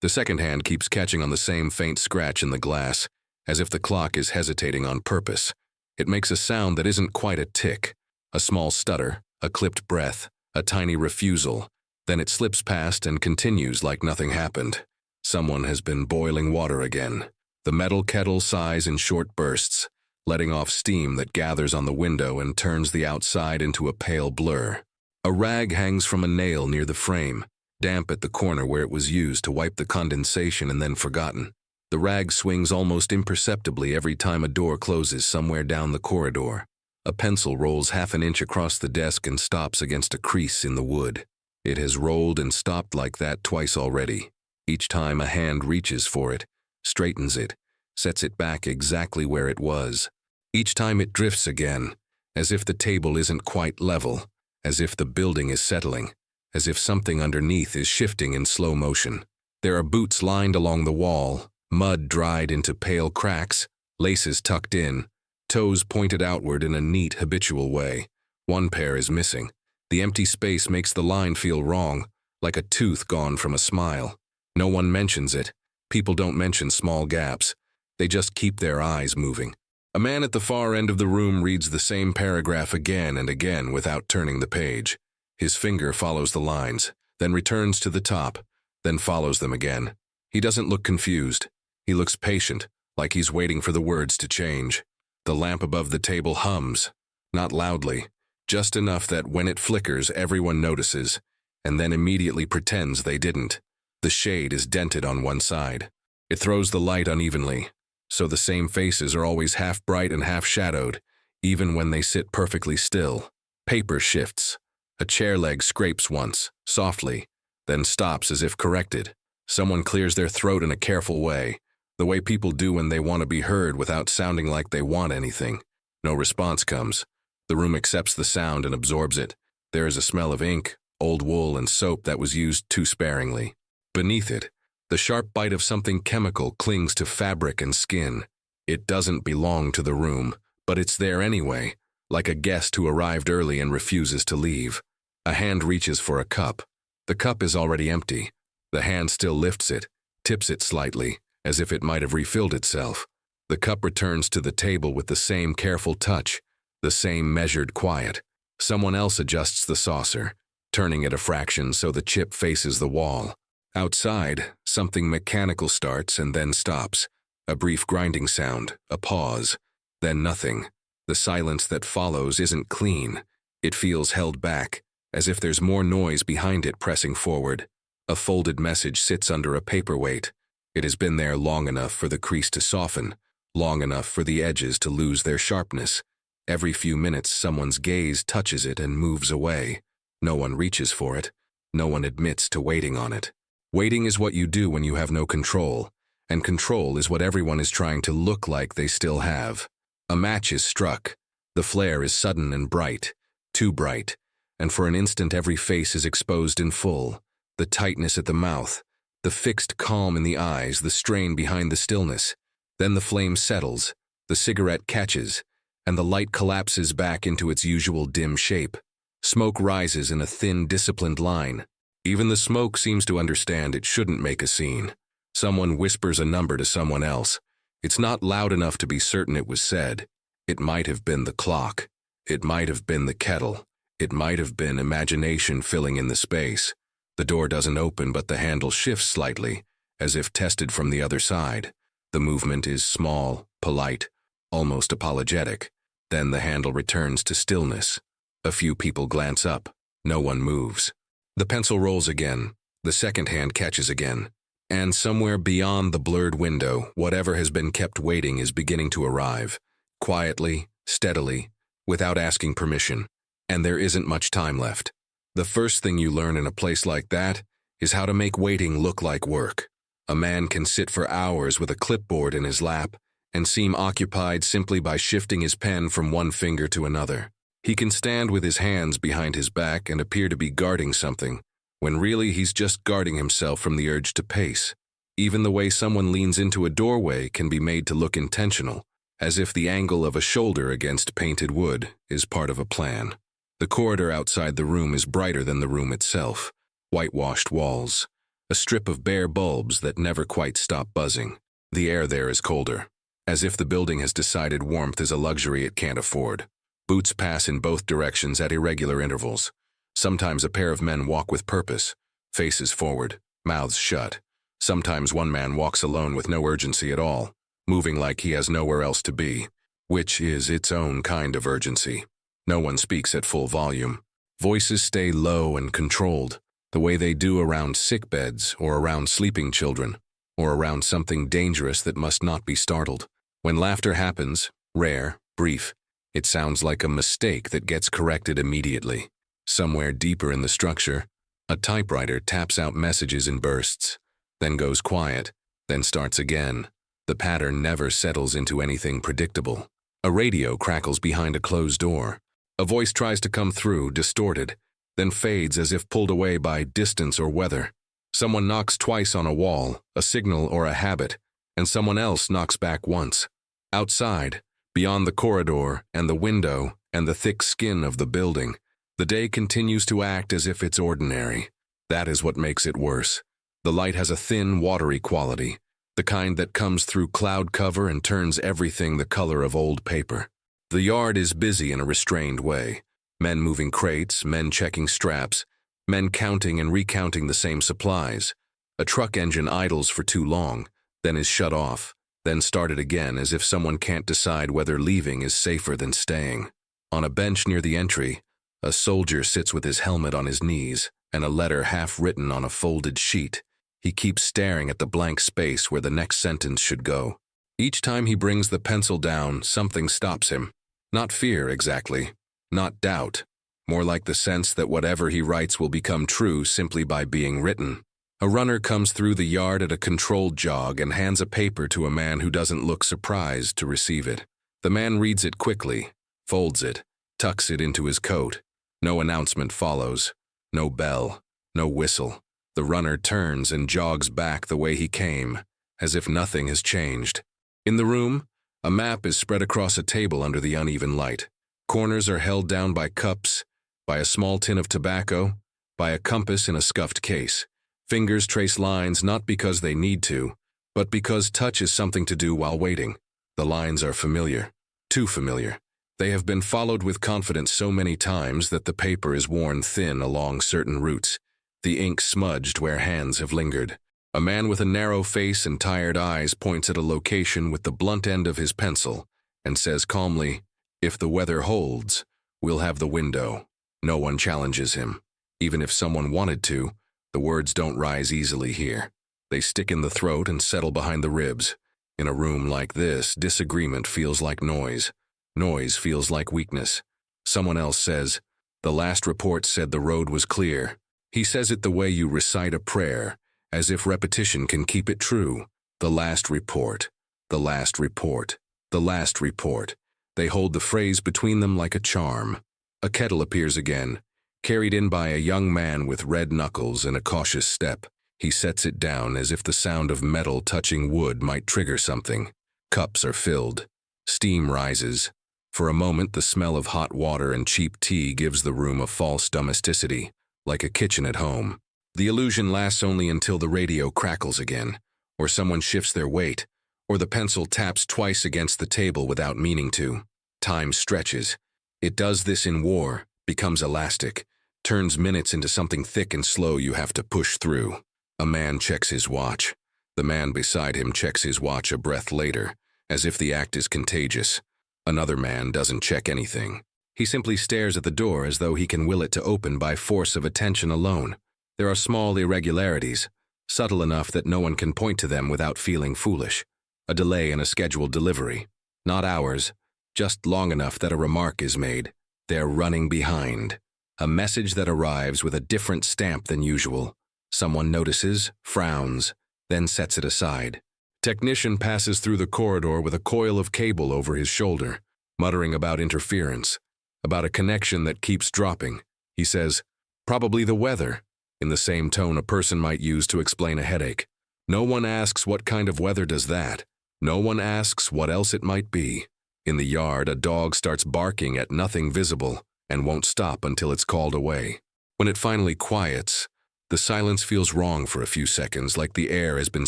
The second hand keeps catching on the same faint scratch in the glass, as if the clock is hesitating on purpose. It makes a sound that isn't quite a tick, a small stutter, a clipped breath, a tiny refusal. Then it slips past and continues like nothing happened. Someone has been boiling water again. The metal kettle sighs in short bursts, letting off steam that gathers on the window and turns the outside into a pale blur. A rag hangs from a nail near the frame, damp at the corner where it was used to wipe the condensation and then forgotten. The rag swings almost imperceptibly every time a door closes somewhere down the corridor. A pencil rolls half an inch across the desk and stops against a crease in the wood. It has rolled and stopped like that twice already. Each time a hand reaches for it, straightens it, sets it back exactly where it was. Each time it drifts again, as if the table isn't quite level, as if the building is settling, as if something underneath is shifting in slow motion. There are boots lined along the wall, mud dried into pale cracks, laces tucked in, toes pointed outward in a neat, habitual way. One pair is missing. The empty space makes the line feel wrong, like a tooth gone from a smile. No one mentions it. People don't mention small gaps. They just keep their eyes moving. A man at the far end of the room reads the same paragraph again and again without turning the page. His finger follows the lines, then returns to the top, then follows them again. He doesn't look confused. He looks patient, like he's waiting for the words to change. The lamp above the table hums, not loudly, just enough that when it flickers everyone notices, and then immediately pretends they didn't. The shade is dented on one side. It throws the light unevenly, so the same faces are always half bright and half shadowed, even when they sit perfectly still. Paper shifts. A chair leg scrapes once, softly, then stops as if corrected. Someone clears their throat in a careful way, the way people do when they want to be heard without sounding like they want anything. No response comes. The room accepts the sound and absorbs it. There is a smell of ink, old wool, and soap that was used too sparingly. Beneath it, the sharp bite of something chemical clings to fabric and skin. It doesn't belong to the room, but it's there anyway, like a guest who arrived early and refuses to leave. A hand reaches for a cup. The cup is already empty. The hand still lifts it, tips it slightly, as if it might have refilled itself. The cup returns to the table with the same careful touch, the same measured quiet. Someone else adjusts the saucer, turning it a fraction so the chip faces the wall. Outside, something mechanical starts and then stops. A brief grinding sound, a pause, then nothing. The silence that follows isn't clean. It feels held back, as if there's more noise behind it pressing forward. A folded message sits under a paperweight. It has been there long enough for the crease to soften, long enough for the edges to lose their sharpness. Every few minutes, someone's gaze touches it and moves away. No one reaches for it. No one admits to waiting on it. Waiting is what you do when you have no control, and control is what everyone is trying to look like they still have. A match is struck. The flare is sudden and bright, too bright, and for an instant every face is exposed in full. The tightness at the mouth, the fixed calm in the eyes, the strain behind the stillness. Then the flame settles, the cigarette catches, and the light collapses back into its usual dim shape. Smoke rises in a thin, disciplined line. Even the smoke seems to understand it shouldn't make a scene. Someone whispers a number to someone else. It's not loud enough to be certain it was said. It might have been the clock. It might have been the kettle. It might have been imagination filling in the space. The door doesn't open, but the handle shifts slightly, as if tested from the other side. The movement is small, polite, almost apologetic. Then the handle returns to stillness. A few people glance up. No one moves. The pencil rolls again. The second hand catches again. And somewhere beyond the blurred window, whatever has been kept waiting is beginning to arrive. Quietly, steadily, without asking permission. And there isn't much time left. The first thing you learn in a place like that is how to make waiting look like work. A man can sit for hours with a clipboard in his lap and seem occupied simply by shifting his pen from one finger to another. He can stand with his hands behind his back and appear to be guarding something, when really he's just guarding himself from the urge to pace. Even the way someone leans into a doorway can be made to look intentional, as if the angle of a shoulder against painted wood is part of a plan. The corridor outside the room is brighter than the room itself. Whitewashed walls, A strip of bare bulbs that never quite stop buzzing. The air there is colder, as if the building has decided warmth is a luxury it can't afford. Boots pass in both directions at irregular intervals. Sometimes a pair of men walk with purpose, faces forward, mouths shut. Sometimes one man walks alone with no urgency at all, moving like he has nowhere else to be, which is its own kind of urgency. No one speaks at full volume. Voices stay low and controlled, the way they do around sick beds or around sleeping children, or around something dangerous that must not be startled. When laughter happens, rare, brief, it sounds like a mistake that gets corrected immediately. Somewhere deeper in the structure, a typewriter taps out messages in bursts, then goes quiet, then starts again. The pattern never settles into anything predictable. A radio crackles behind a closed door. A voice tries to come through, distorted, then fades as if pulled away by distance or weather. Someone knocks twice on a wall, a signal or a habit, and someone else knocks back once. Outside, beyond the corridor and the window and the thick skin of the building, the day continues to act as if it's ordinary. That is what makes it worse. The light has a thin, watery quality, the kind that comes through cloud cover and turns everything the color of old paper. The yard is busy in a restrained way. Men moving crates, men checking straps, men counting and recounting the same supplies. A truck engine idles for too long, then is shut off, then started again as if someone can't decide whether leaving is safer than staying. On a bench near the entry, a soldier sits with his helmet on his knees and a letter half written on a folded sheet. He keeps staring at the blank space where the next sentence should go. Each time he brings the pencil down, something stops him. Not fear, exactly. Not doubt. More like the sense that whatever he writes will become true simply by being written. A runner comes through the yard at a controlled jog and hands a paper to a man who doesn't look surprised to receive it. The man reads it quickly, folds it, tucks it into his coat. No announcement follows. No bell. No whistle. The runner turns and jogs back the way he came, as if nothing has changed. In the room, a map is spread across a table under the uneven light. Corners are held down by cups, by a small tin of tobacco, by a compass in a scuffed case. Fingers trace lines not because they need to, but because touch is something to do while waiting. The lines are familiar, too familiar. They have been followed with confidence so many times that the paper is worn thin along certain routes, the ink smudged where hands have lingered. A man with a narrow face and tired eyes points at a location with the blunt end of his pencil and says calmly, "If the weather holds, we'll have the window." No one challenges him. Even if someone wanted to, the words don't rise easily here. They stick in the throat and settle behind the ribs. In a room like this, disagreement feels like noise. Noise feels like weakness. Someone else says, "The last report said the road was clear." He says it the way you recite a prayer, as if repetition can keep it true. The last report. The last report. The last report. They hold the phrase between them like a charm. A kettle appears again, carried in by a young man with red knuckles and a cautious step. He sets it down as if the sound of metal touching wood might trigger something. Cups are filled. Steam rises. For a moment, the smell of hot water and cheap tea gives the room a false domesticity, like a kitchen at home. The illusion lasts only until the radio crackles again, or someone shifts their weight, or the pencil taps twice against the table without meaning to. Time stretches. It does this in war, becomes elastic, turns minutes into something thick and slow you have to push through. A man checks his watch. The man beside him checks his watch a breath later, as if the act is contagious. Another man doesn't check anything. He simply stares at the door as though he can will it to open by force of attention alone. There are small irregularities, subtle enough that no one can point to them without feeling foolish. A delay in a scheduled delivery. Not hours, just long enough that a remark is made. They're running behind. A message that arrives with a different stamp than usual. Someone notices, frowns, then sets it aside. Technician passes through the corridor with a coil of cable over his shoulder, muttering about interference, about a connection that keeps dropping. He says, "Probably the weather," in the same tone a person might use to explain a headache. No one asks what kind of weather does that. No one asks what else it might be. In the yard, a dog starts barking at nothing visible and won't stop until it's called away. When it finally quiets, The silence feels wrong for a few seconds, like the air has been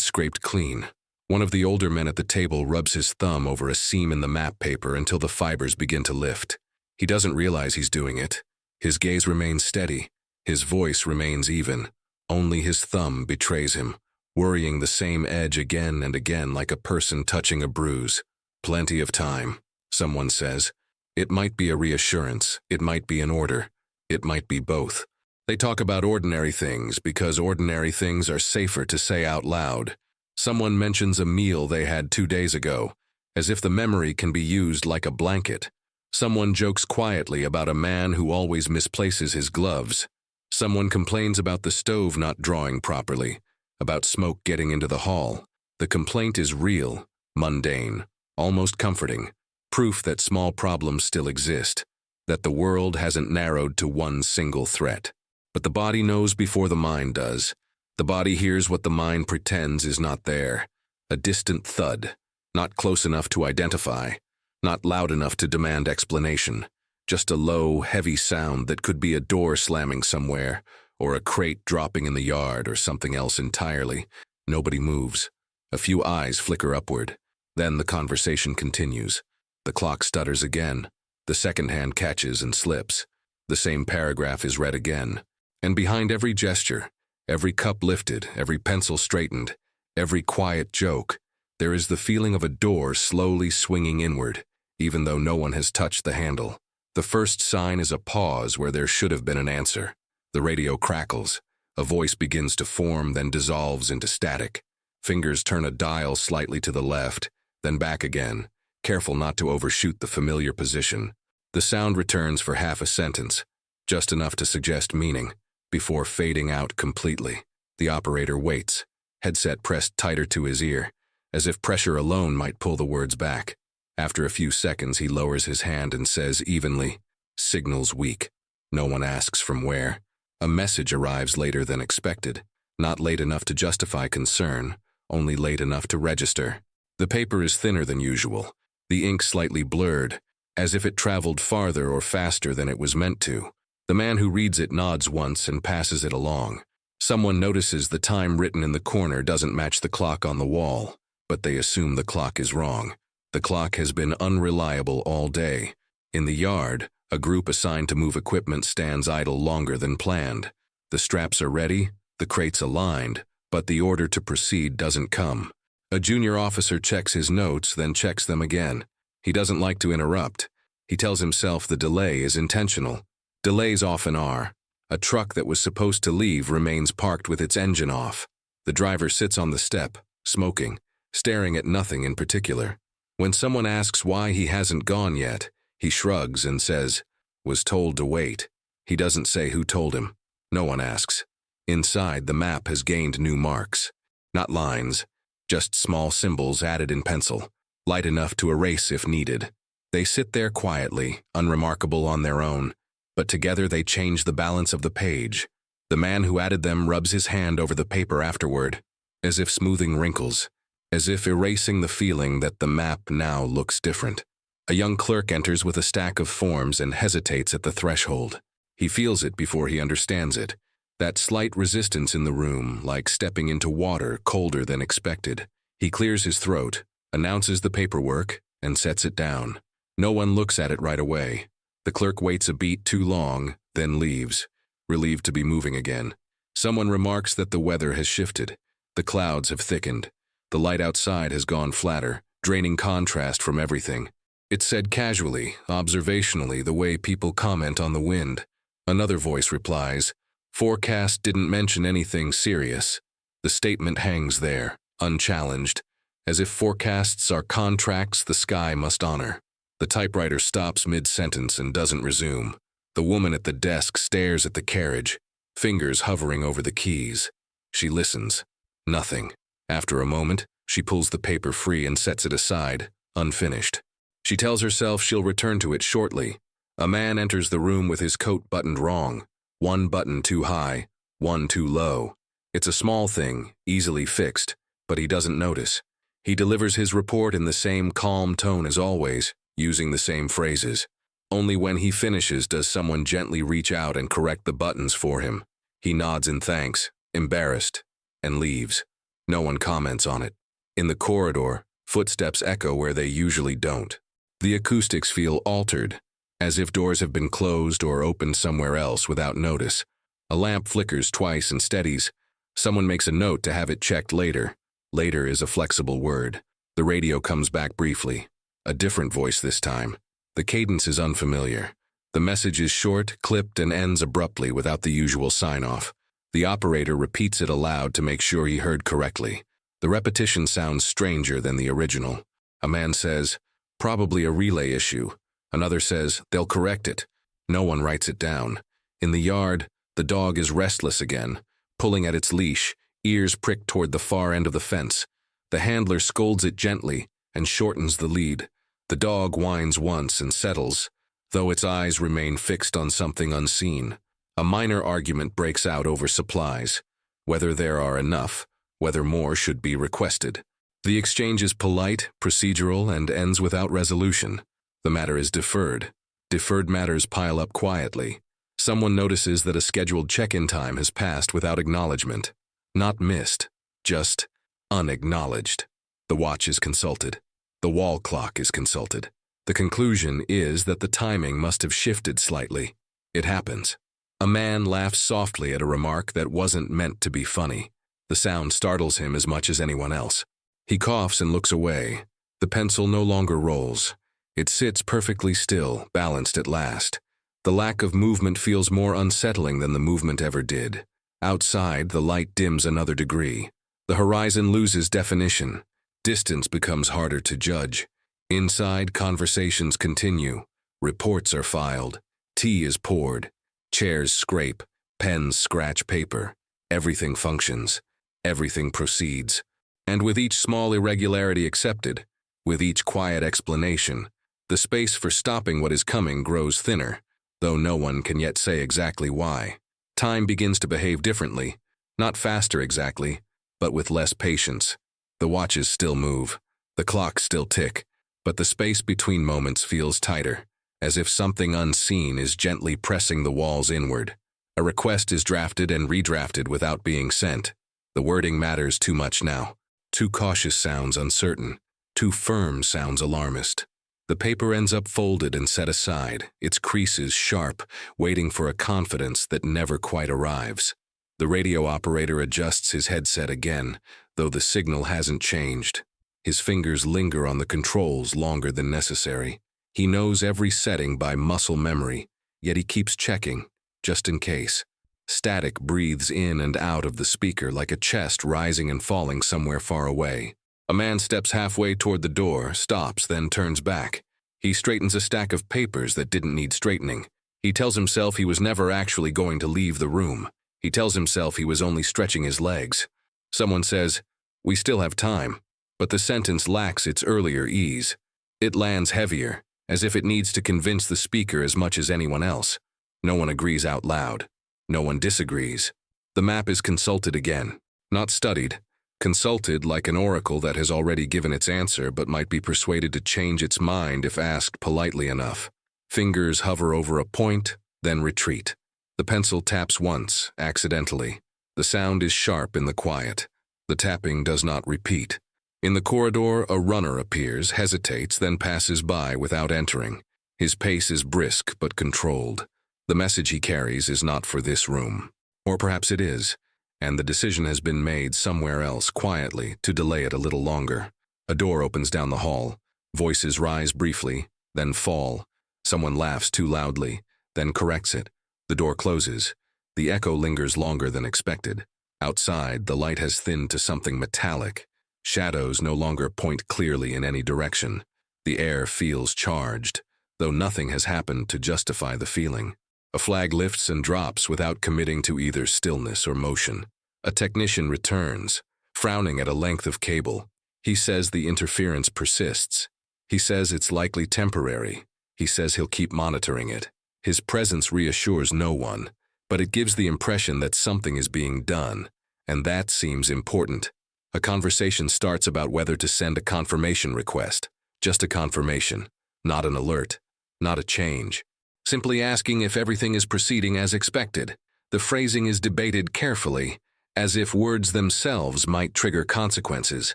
scraped clean. One of the older men at the table rubs his thumb over a seam in the map paper until the fibers begin to lift. He doesn't realize he's doing it. His gaze remains steady. His voice remains even. Only his thumb betrays him, worrying the same edge again and again like a person touching a bruise. Plenty of time, someone says. It might be a reassurance. It might be an order. It might be both. They talk about ordinary things because ordinary things are safer to say out loud. Someone mentions a meal they had 2 days ago, as if the memory can be used like a blanket. Someone jokes quietly about a man who always misplaces his gloves. Someone complains about the stove not drawing properly, about smoke getting into the hall. The complaint is real, mundane, almost comforting, proof that small problems still exist, that the world hasn't narrowed to one single threat. But the body knows before the mind does. The body hears what the mind pretends is not there. A distant thud, not close enough to identify, not loud enough to demand explanation. Just a low, heavy sound that could be a door slamming somewhere, or a crate dropping in the yard, or something else entirely. Nobody moves. A few eyes flicker upward. Then the conversation continues. The clock stutters again. The second hand catches and slips. The same paragraph is read again. And behind every gesture, every cup lifted, every pencil straightened, every quiet joke, there is the feeling of a door slowly swinging inward, even though no one has touched the handle. The first sign is a pause where there should have been an answer. The radio crackles. A voice begins to form, then dissolves into static. Fingers turn a dial slightly to the left, then back again, careful not to overshoot the familiar position. The sound returns for half a sentence, just enough to suggest meaning, before fading out completely. The operator waits, headset pressed tighter to his ear, as if pressure alone might pull the words back. After a few seconds, he lowers his hand and says evenly, "Signal's weak." No one asks from where. A message arrives later than expected, not late enough to justify concern, only late enough to register. The paper is thinner than usual, the ink slightly blurred, as if it traveled farther or faster than it was meant to. The man who reads it nods once and passes it along. Someone notices the time written in the corner doesn't match the clock on the wall, but they assume the clock is wrong. The clock has been unreliable all day. In the yard, a group assigned to move equipment stands idle longer than planned. The straps are ready, the crates aligned, but the order to proceed doesn't come. A junior officer checks his notes, then checks them again. He doesn't like to interrupt. He tells himself the delay is intentional. Delays often are. A truck that was supposed to leave remains parked with its engine off. The driver sits on the step, smoking, staring at nothing in particular. When someone asks why he hasn't gone yet, he shrugs and says, "Was told to wait." He doesn't say who told him. No one asks. Inside, the map has gained new marks. Not lines, just small symbols added in pencil, light enough to erase if needed. They sit there quietly, unremarkable on their own, but together they change the balance of the page. The man who added them rubs his hand over the paper afterward, as if smoothing wrinkles, as if erasing the feeling that the map now looks different. A young clerk enters with a stack of forms and hesitates at the threshold. He feels it before he understands it. That slight resistance in the room, like stepping into water colder than expected. He clears his throat, announces the paperwork, and sets it down. No one looks at it right away. The clerk waits a beat too long, then leaves, relieved to be moving again. Someone remarks that the weather has shifted. The clouds have thickened. The light outside has gone flatter, draining contrast from everything. It's said casually, observationally, the way people comment on the wind. Another voice replies, "Forecast didn't mention anything serious." The statement hangs there, unchallenged, as if forecasts are contracts the sky must honor. The typewriter stops mid-sentence and doesn't resume. The woman at the desk stares at the carriage, fingers hovering over the keys. She listens. Nothing. After a moment, she pulls the paper free and sets it aside, unfinished. She tells herself she'll return to it shortly. A man enters the room with his coat buttoned wrong. One button too high, one too low. It's a small thing, easily fixed, but he doesn't notice. He delivers his report in the same calm tone as always, using the same phrases. Only when he finishes does someone gently reach out and correct the buttons for him. He nods in thanks, embarrassed, and leaves. No one comments on it. In the corridor, footsteps echo where they usually don't. The acoustics feel altered, as if doors have been closed or opened somewhere else without notice. A lamp flickers twice and steadies. Someone makes a note to have it checked later. Later is a flexible word. The radio comes back briefly. A different voice this time. The cadence is unfamiliar. The message is short, clipped, and ends abruptly without the usual sign-off. The operator repeats it aloud to make sure he heard correctly. The repetition sounds stranger than the original. A man says, "Probably a relay issue." Another says, "They'll correct it." No one writes it down. In the yard, the dog is restless again, pulling at its leash, ears pricked toward the far end of the fence. The handler scolds it gently and shortens the lead. The dog whines once and settles, though its eyes remain fixed on something unseen. A minor argument breaks out over supplies, whether there are enough, whether more should be requested. The exchange is polite, procedural, and ends without resolution. The matter is deferred. Deferred matters pile up quietly. Someone notices that a scheduled check-in time has passed without acknowledgement. Not missed, just unacknowledged. The watch is consulted. The wall clock is consulted. The conclusion is that the timing must have shifted slightly. It happens. A man laughs softly at a remark that wasn't meant to be funny. The sound startles him as much as anyone else. He coughs and looks away. The pencil no longer rolls. It sits perfectly still, balanced at last. The lack of movement feels more unsettling than the movement ever did. Outside, the light dims another degree. The horizon loses definition. Distance becomes harder to judge. Inside, conversations continue. Reports are filed. Tea is poured. Chairs scrape. Pens scratch paper. Everything functions. Everything proceeds. And with each small irregularity accepted, with each quiet explanation, the space for stopping what is coming grows thinner, though no one can yet say exactly why. Time begins to behave differently, not faster exactly, but with less patience. The watches still move, the clocks still tick, but the space between moments feels tighter, as if something unseen is gently pressing the walls inward. A request is drafted and redrafted without being sent. The wording matters too much now. Too cautious sounds uncertain. Too firm sounds alarmist. The paper ends up folded and set aside, its creases sharp, waiting for a confidence that never quite arrives. The radio operator adjusts his headset again, though the signal hasn't changed. His fingers linger on the controls longer than necessary. He knows every setting by muscle memory, yet he keeps checking, just in case. Static breathes in and out of the speaker like a chest rising and falling somewhere far away. A man steps halfway toward the door, stops, then turns back. He straightens a stack of papers that didn't need straightening. He tells himself he was never actually going to leave the room. He tells himself he was only stretching his legs. Someone says, "We still have time," but the sentence lacks its earlier ease. It lands heavier, as if it needs to convince the speaker as much as anyone else. No one agrees out loud. No one disagrees. The map is consulted again, not studied. Consulted like an oracle that has already given its answer but might be persuaded to change its mind if asked politely enough. Fingers hover over a point, then retreat. The pencil taps once, accidentally. The sound is sharp in the quiet. The tapping does not repeat. In the corridor, a runner appears, hesitates, then passes by without entering. His pace is brisk but controlled. The message he carries is not for this room. Or perhaps it is, and the decision has been made somewhere else quietly to delay it a little longer. A door opens down the hall. Voices rise briefly, then fall. Someone laughs too loudly, then corrects it. The door closes. The echo lingers longer than expected. Outside, the light has thinned to something metallic. Shadows no longer point clearly in any direction. The air feels charged, though nothing has happened to justify the feeling. A flag lifts and drops without committing to either stillness or motion. A technician returns, frowning at a length of cable. He says the interference persists. He says it's likely temporary. He says he'll keep monitoring it. His presence reassures no one, but it gives the impression that something is being done, and that seems important. A conversation starts about whether to send a confirmation request. Just a confirmation, not an alert, not a change. Simply asking if everything is proceeding as expected. The phrasing is debated carefully, as if words themselves might trigger consequences.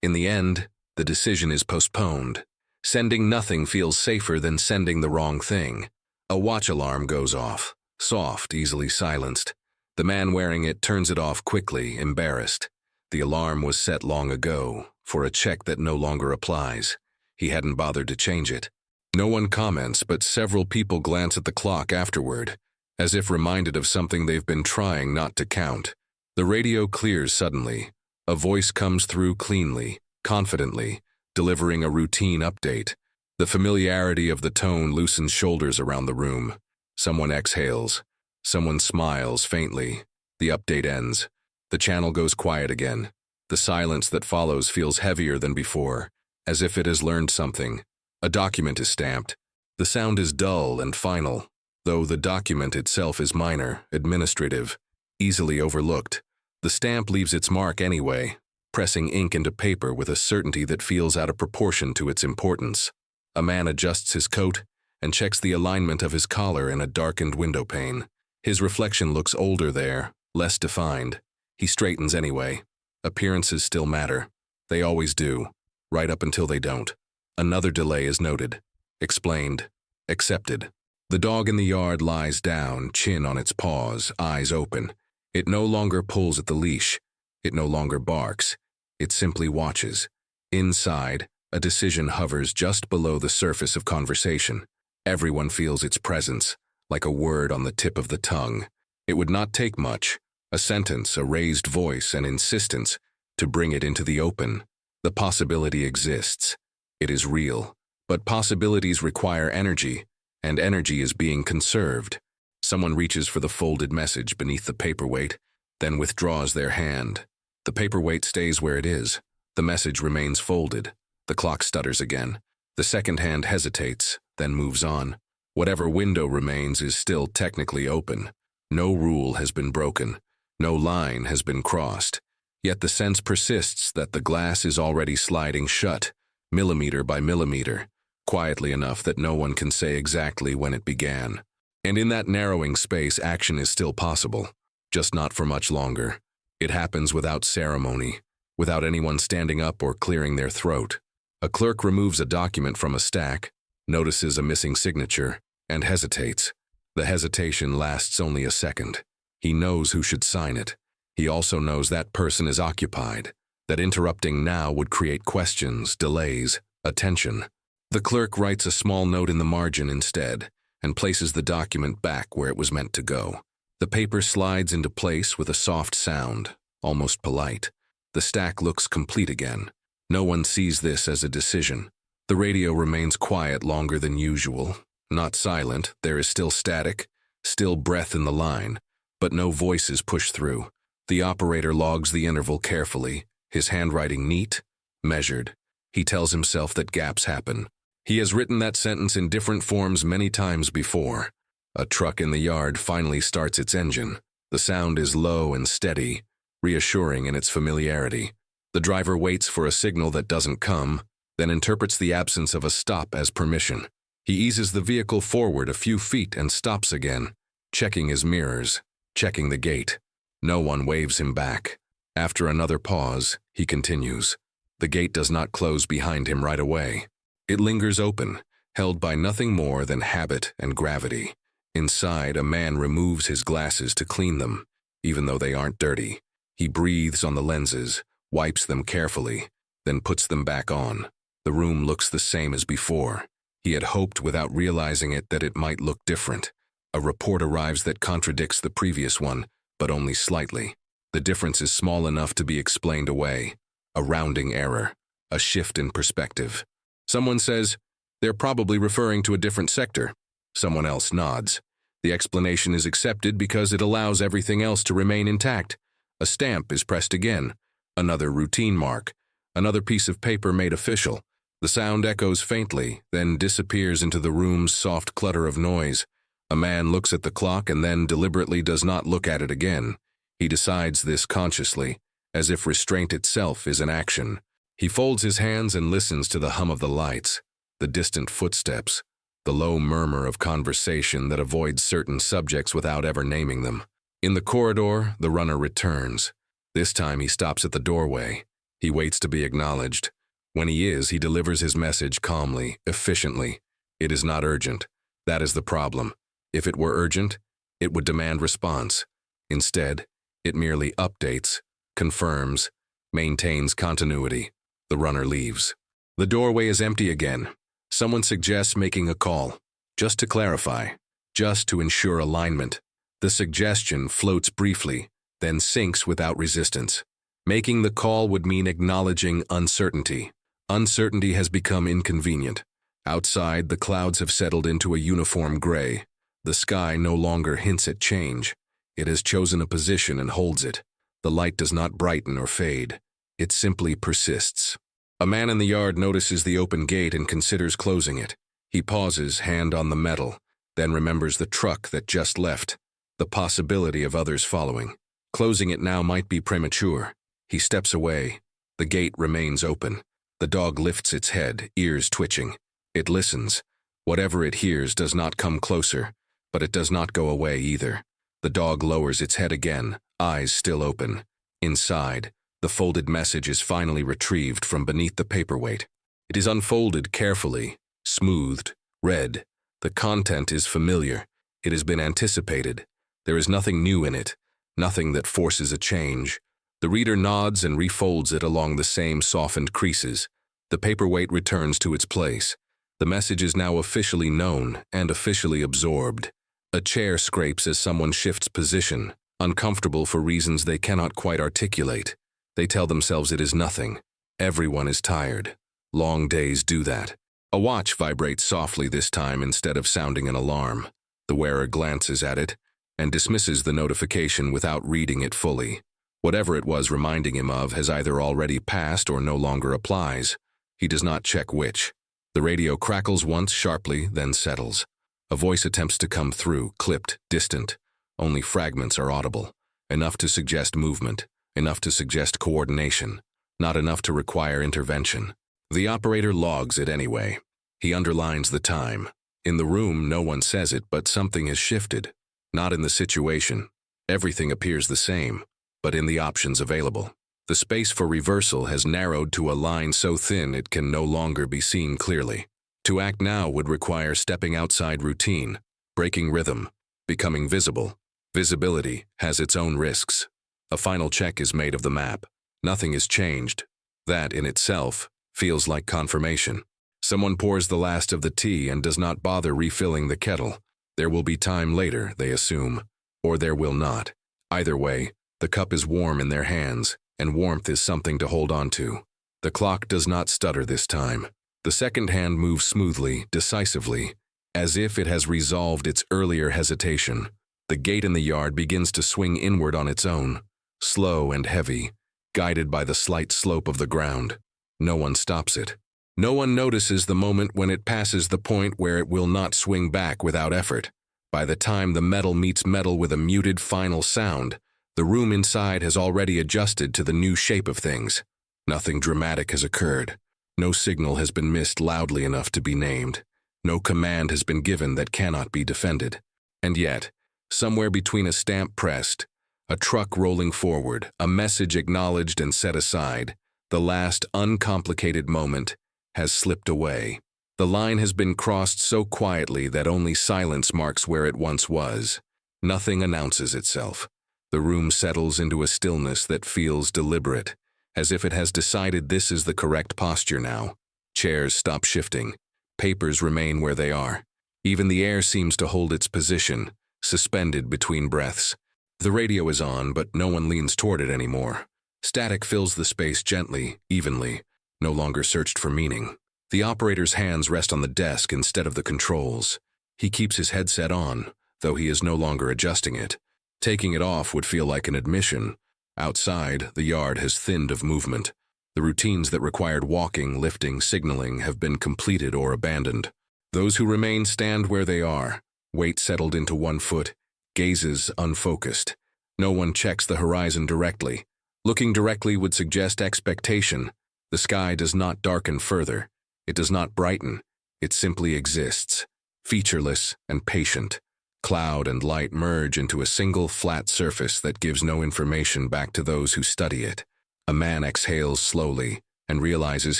In the end, the decision is postponed. Sending nothing feels safer than sending the wrong thing. A watch alarm goes off, soft, easily silenced. The man wearing it turns it off quickly, embarrassed. The alarm was set long ago, for a check that no longer applies. He hadn't bothered to change it. No one comments, but several people glance at the clock afterward, as if reminded of something they've been trying not to count. The radio clears suddenly. A voice comes through cleanly, confidently, delivering a routine update. The familiarity of the tone loosens shoulders around the room. Someone exhales. Someone smiles faintly. The update ends. The channel goes quiet again. The silence that follows feels heavier than before, as if it has learned something. A document is stamped. The sound is dull and final, though the document itself is minor, administrative, easily overlooked. The stamp leaves its mark anyway, pressing ink into paper with a certainty that feels out of proportion to its importance. A man adjusts his coat and checks the alignment of his collar in a darkened window pane. His reflection looks older there, less defined. He straightens anyway. Appearances still matter. They always do, right up until they don't. Another delay is noted. Explained. Accepted. The dog in the yard lies down, chin on its paws, eyes open. It no longer pulls at the leash. It no longer barks. It simply watches. Inside, a decision hovers just below the surface of conversation. Everyone feels its presence, like a word on the tip of the tongue. It would not take much, a sentence, a raised voice, an insistence, to bring it into the open. The possibility exists. It is real. But possibilities require energy, and energy is being conserved. Someone reaches for the folded message beneath the paperweight, then withdraws their hand. The paperweight stays where it is. The message remains folded. The clock stutters again. The second hand hesitates, then moves on. Whatever window remains is still technically open. No rule has been broken. No line has been crossed. Yet the sense persists that the glass is already sliding shut, millimeter by millimeter, quietly enough that no one can say exactly when it began. And in that narrowing space, action is still possible, just not for much longer. It happens without ceremony, without anyone standing up or clearing their throat. A clerk removes a document from a stack, notices a missing signature, and hesitates. The hesitation lasts only a second. He knows who should sign it. He also knows that person is occupied, that interrupting now would create questions, delays, attention. The clerk writes a small note in the margin instead, and places the document back where it was meant to go. The paper slides into place with a soft sound, almost polite. The stack looks complete again. No one sees this as a decision. The radio remains quiet longer than usual. Not silent, there is still static, still breath in the line, but no voices push through. The operator logs the interval carefully, his handwriting neat, measured. He tells himself that gaps happen. He has written that sentence in different forms many times before. A truck in the yard finally starts its engine. The sound is low and steady, reassuring in its familiarity. The driver waits for a signal that doesn't come, then interprets the absence of a stop as permission. He eases the vehicle forward a few feet and stops again, checking his mirrors, checking the gate. No one waves him back. After another pause, he continues. The gate does not close behind him right away. It lingers open, held by nothing more than habit and gravity. Inside, a man removes his glasses to clean them, even though they aren't dirty. He breathes on the lenses, wipes them carefully, then puts them back on. The room looks the same as before. He had hoped without realizing it that it might look different. A report arrives that contradicts the previous one, but only slightly. The difference is small enough to be explained away. A rounding error, a shift in perspective. Someone says, "They're probably referring to a different sector." Someone else nods. The explanation is accepted because it allows everything else to remain intact. A stamp is pressed again. Another routine mark. Another piece of paper made official. The sound echoes faintly, then disappears into the room's soft clutter of noise. A man looks at the clock and then deliberately does not look at it again. He decides this consciously, as if restraint itself is an action. He folds his hands and listens to the hum of the lights, the distant footsteps, the low murmur of conversation that avoids certain subjects without ever naming them. In the corridor, the runner returns. This time he stops at the doorway. He waits to be acknowledged. When he is, he delivers his message calmly, efficiently. It is not urgent. That is the problem. If it were urgent, it would demand response. Instead, it merely updates, confirms, maintains continuity. The runner leaves. The doorway is empty again. Someone suggests making a call, just to clarify, just to ensure alignment. The suggestion floats briefly, then sinks without resistance. Making the call would mean acknowledging uncertainty. Uncertainty has become inconvenient. Outside, the clouds have settled into a uniform gray. The sky no longer hints at change. It has chosen a position and holds it. The light does not brighten or fade. It simply persists. A man in the yard notices the open gate and considers closing it. He pauses, hand on the metal, then remembers the truck that just left, the possibility of others following. Closing it now might be premature. He steps away. The gate remains open. The dog lifts its head, ears twitching. It listens. Whatever it hears does not come closer, but it does not go away either. The dog lowers its head again, eyes still open. Inside, the folded message is finally retrieved from beneath the paperweight. It is unfolded carefully, smoothed, read. The content is familiar. It has been anticipated. There is nothing new in it, nothing that forces a change. The reader nods and refolds it along the same softened creases. The paperweight returns to its place. The message is now officially known and officially absorbed. A chair scrapes as someone shifts position, uncomfortable for reasons they cannot quite articulate. They tell themselves it is nothing. Everyone is tired. Long days do that. A watch vibrates softly this time instead of sounding an alarm. The wearer glances at it and dismisses the notification without reading it fully. Whatever it was reminding him of has either already passed or no longer applies. He does not check which. The radio crackles once sharply, then settles. A voice attempts to come through, clipped, distant. Only fragments are audible. Enough to suggest movement. Enough to suggest coordination. Not enough to require intervention. The operator logs it anyway. He underlines the time. In the room, no one says it, but something has shifted. Not in the situation. Everything appears the same, but in the options available. The space for reversal has narrowed to a line so thin it can no longer be seen clearly. To act now would require stepping outside routine, breaking rhythm, becoming visible. Visibility has its own risks. A final check is made of the map. Nothing is changed. That, in itself, feels like confirmation. Someone pours the last of the tea and does not bother refilling the kettle. There will be time later, they assume. Or there will not. Either way, the cup is warm in their hands, and warmth is something to hold on to. The clock does not stutter this time. The second hand moves smoothly, decisively, as if it has resolved its earlier hesitation. The gate in the yard begins to swing inward on its own, slow and heavy, guided by the slight slope of the ground. No one stops it. No one notices the moment when it passes the point where it will not swing back without effort. By the time the metal meets metal with a muted final sound, the room inside has already adjusted to the new shape of things. Nothing dramatic has occurred. No signal has been missed loudly enough to be named. No command has been given that cannot be defended. And yet, somewhere between a stamp pressed, a truck rolling forward, a message acknowledged and set aside, the last uncomplicated moment has slipped away. The line has been crossed so quietly that only silence marks where it once was. Nothing announces itself. The room settles into a stillness that feels deliberate, as if it has decided this is the correct posture now. Chairs stop shifting. Papers remain where they are. Even the air seems to hold its position, suspended between breaths. The radio is on, but no one leans toward it anymore. Static fills the space gently, evenly, no longer searched for meaning. The operator's hands rest on the desk instead of the controls. He keeps his headset on, though he is no longer adjusting it. Taking it off would feel like an admission. Outside, the yard has thinned of movement. The routines that required walking, lifting, signaling have been completed or abandoned. Those who remain stand where they are, weight settled into one foot, gazes unfocused. No one checks the horizon directly. Looking directly would suggest expectation. The sky does not darken further. It does not brighten. It simply exists, featureless and patient. Cloud and light merge into a single flat surface that gives no information back to those who study it. A man exhales slowly and realizes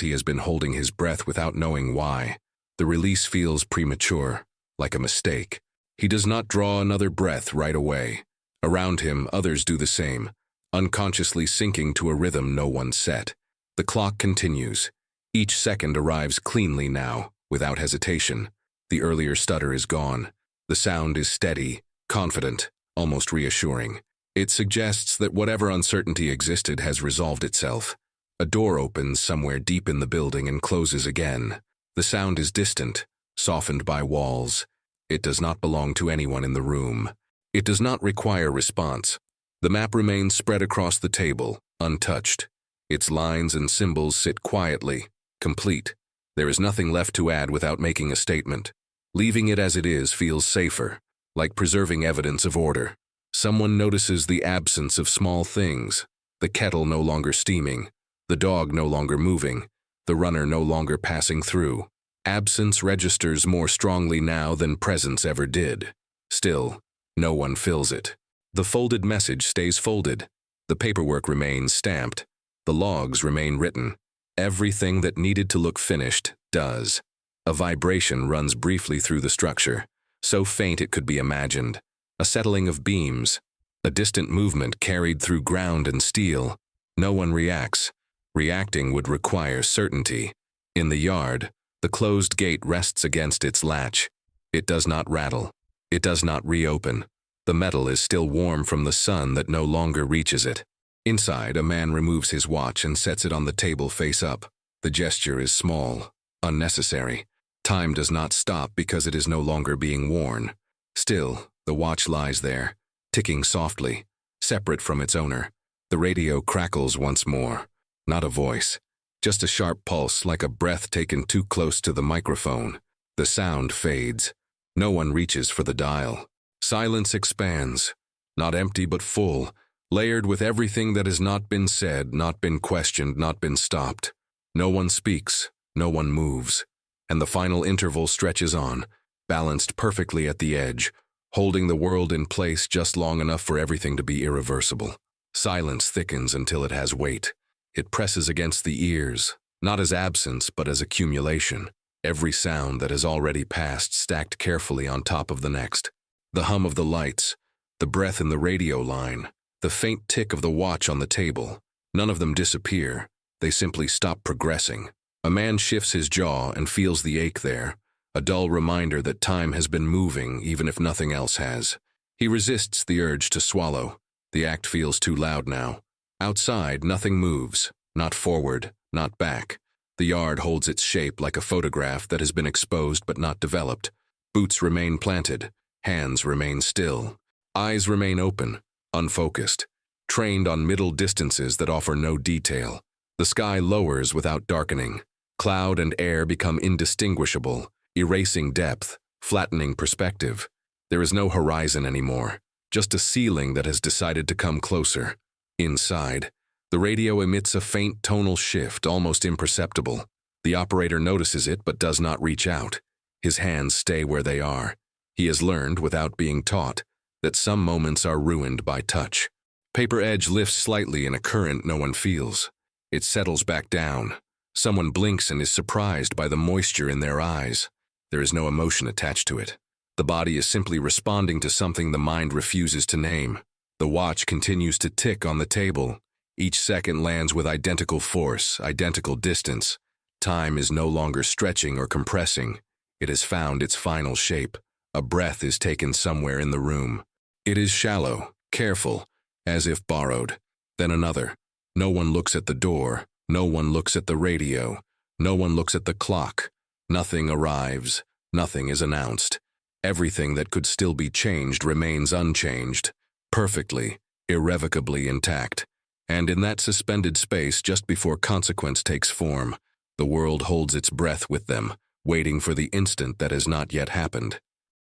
he has been holding his breath without knowing why. The release feels premature, like a mistake. He does not draw another breath right away. Around him, others do the same, unconsciously sinking to a rhythm no one set. The clock continues. Each second arrives cleanly now, without hesitation. The earlier stutter is gone. The sound is steady, confident, almost reassuring. It suggests that whatever uncertainty existed has resolved itself. A door opens somewhere deep in the building and closes again. The sound is distant, softened by walls. It does not belong to anyone in the room. It does not require response. The map remains spread across the table, untouched. Its lines and symbols sit quietly, complete. There is nothing left to add without making a statement. Leaving it as it is feels safer, like preserving evidence of order. Someone notices the absence of small things, the kettle no longer steaming, the dog no longer moving, the runner no longer passing through. Absence registers more strongly now than presence ever did. Still, no one fills it. The folded message stays folded. The paperwork remains stamped. The logs remain written. Everything that needed to look finished does. A vibration runs briefly through the structure, so faint it could be imagined. A settling of beams, a distant movement carried through ground and steel. No one reacts. Reacting would require certainty. In the yard, the closed gate rests against its latch. It does not rattle. It does not reopen. The metal is still warm from the sun that no longer reaches it. Inside, a man removes his watch and sets it on the table face up. The gesture is small, unnecessary. Time does not stop because it is no longer being worn. Still, the watch lies there, ticking softly, separate from its owner. The radio crackles once more. Not a voice, just a sharp pulse like a breath taken too close to the microphone. The sound fades. No one reaches for the dial. Silence expands, not empty but full, layered with everything that has not been said, not been questioned, not been stopped. No one speaks, no one moves, and the final interval stretches on, balanced perfectly at the edge, holding the world in place just long enough for everything to be irreversible. Silence thickens until it has weight. It presses against the ears, not as absence but as accumulation. Every sound that has already passed stacked carefully on top of the next. The hum of the lights, the breath in the radio line, the faint tick of the watch on the table. None of them disappear. They simply stop progressing. A man shifts his jaw and feels the ache there, a dull reminder that time has been moving even if nothing else has. He resists the urge to swallow. The act feels too loud now. Outside, nothing moves, not forward, not back. The yard holds its shape like a photograph that has been exposed but not developed. Boots remain planted, hands remain still, eyes remain open, unfocused, trained on middle distances that offer no detail. The sky lowers without darkening. Cloud and air become indistinguishable, erasing depth, flattening perspective. There is no horizon anymore, just a ceiling that has decided to come closer. Inside, the radio emits a faint tonal shift, almost imperceptible. The operator notices it but does not reach out. His hands stay where they are. He has learned, without being taught, that some moments are ruined by touch. Paper edge lifts slightly in a current no one feels. It settles back down. Someone blinks and is surprised by the moisture in their eyes. There is no emotion attached to it. The body is simply responding to something the mind refuses to name. The watch continues to tick on the table. Each second lands with identical force, identical distance. Time is no longer stretching or compressing. It has found its final shape. A breath is taken somewhere in the room. It is shallow, careful, as if borrowed. Then another. No one looks at the door. No one looks at the radio. No one looks at the clock. Nothing arrives. Nothing is announced. Everything that could still be changed remains unchanged, perfectly, irrevocably intact. And in that suspended space just before consequence takes form, the world holds its breath with them, waiting for the instant that has not yet happened.